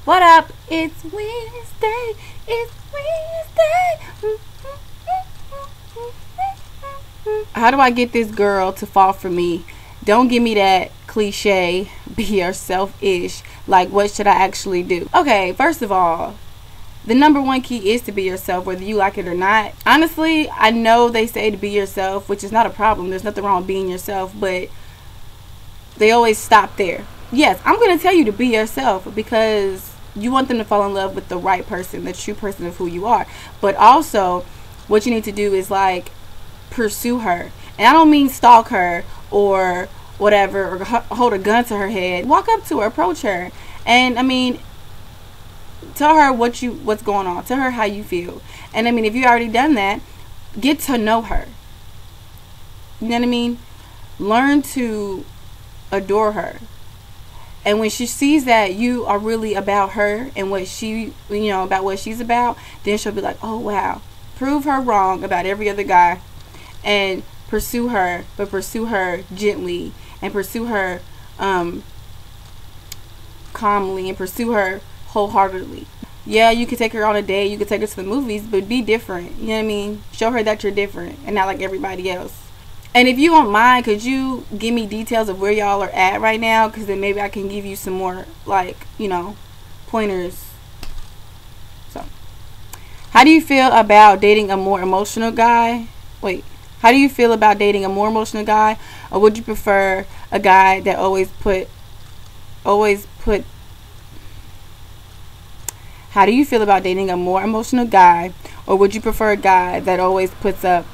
What up? It's Wednesday. It's Wednesday. How do I get this girl to fall for me? Don't give me that cliche, be yourself-ish. Like, what should I actually do? Okay, first of all, the number one key is to be yourself, whether you like it or not. Honestly, I know they say to be yourself, which is not a problem. There's nothing wrong with being yourself, but they always stop there. Yes, I'm going to tell you to be yourself because you want them to fall in love with the right person, the true person of who you are. But also, what you need to do is, like, pursue her. And I don't mean stalk her or whatever, or hold a gun to her head. Walk up to her, approach her, and I mean, tell her what's going on. Tell her how you feel. And I mean, if you already done that, get to know her. You know what I mean? Learn to adore her. And when she sees that you are really about her and what she, about what she's about, then she'll be like, oh wow. Prove her wrong about every other guy and pursue her, but pursue her gently and pursue her calmly and pursue her wholeheartedly. Yeah, you could take her on a date, you could take her to the movies, but be different. You know what I mean? Show her that you're different and not like everybody else. And if you don't mind, could you give me details of where y'all are at right now? Because then maybe I can give you some more, like, pointers. So, how do you feel about dating a more emotional guy? How do you feel about dating a more emotional guy? Or would you prefer a guy that how do you feel about dating a more emotional guy? Or would you prefer a guy that always puts up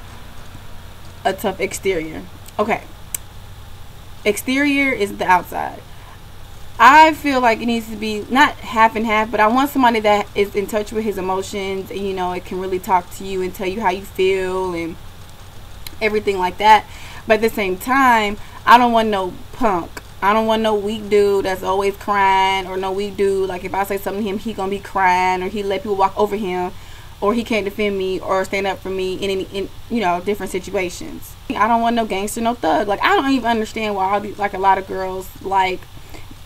a tough exterior? Okay. Exterior is the outside. I feel like it needs to be not half and half, but I want somebody that is in touch with his emotions and, it can really talk to you and tell you how you feel and everything like that. But at the same time, I don't want no punk. I don't want no weak dude that's always crying, or no weak dude, like if I say something to him, he gonna be crying, or he let people walk over him, or he can't defend me or stand up for me in different situations. I don't want no gangster, no thug. Like, I don't even understand why a lot of girls like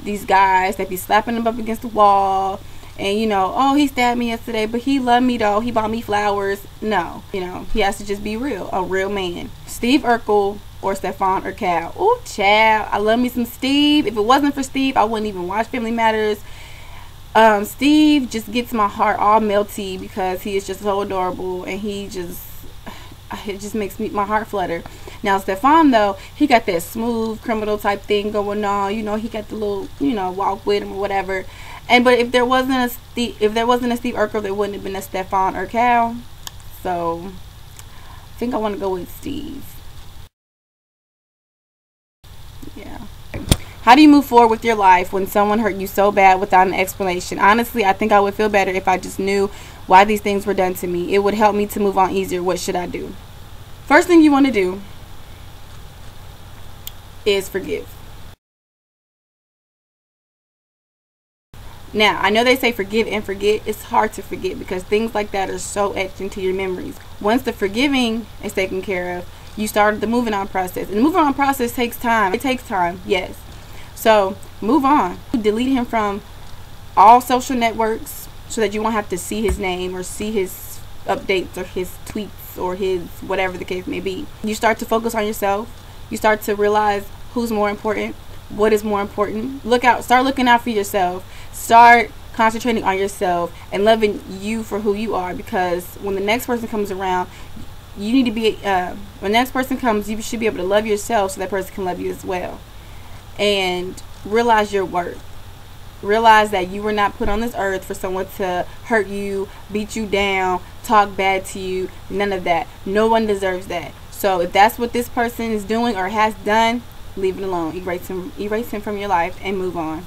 these guys that be slapping them up against the wall and oh, he stabbed me yesterday, but he loved me though, he bought me flowers. No, he has to just be real, a real man. Steve Urkel or Stefan Urkel. Oh, child, I love me some Steve. If it wasn't for Steve, I wouldn't even watch Family Matters. Steve just gets my heart all melty because he is just so adorable, and it just makes my heart flutter. Now Stefan, though, he got that smooth criminal type thing going on. He got the little walk with him or whatever. But if there wasn't a Steve Urkel, there wouldn't have been a Stefan Urkel. So I think I want to go with Steve. Yeah. How do you move forward with your life when someone hurt you so bad without an explanation? Honestly, I think I would feel better if I just knew why these things were done to me. It would help me to move on easier. What should I do? First thing you want to do is forgive. Now, I know they say forgive and forget. It's hard to forget because things like that are so etched into your memories. Once the forgiving is taken care of, you started the moving on process. And the moving on process takes time. It takes time, yes. So, move on. Delete him from all social networks so that you won't have to see his name or see his updates or his tweets or his whatever the case may be. You start to focus on yourself. You start to realize who's more important, what is more important. Start looking out for yourself. Start concentrating on yourself and loving you for who you are, because when the next person comes around, you need to be when the next person comes, you should be able to love yourself so that person can love you as well. And realize your worth. Realize that you were not put on this earth for someone to hurt you, beat you down, talk bad to you. None of that. No one deserves that. So if that's what this person is doing or has done, leave it alone. Erase him from your life and move on.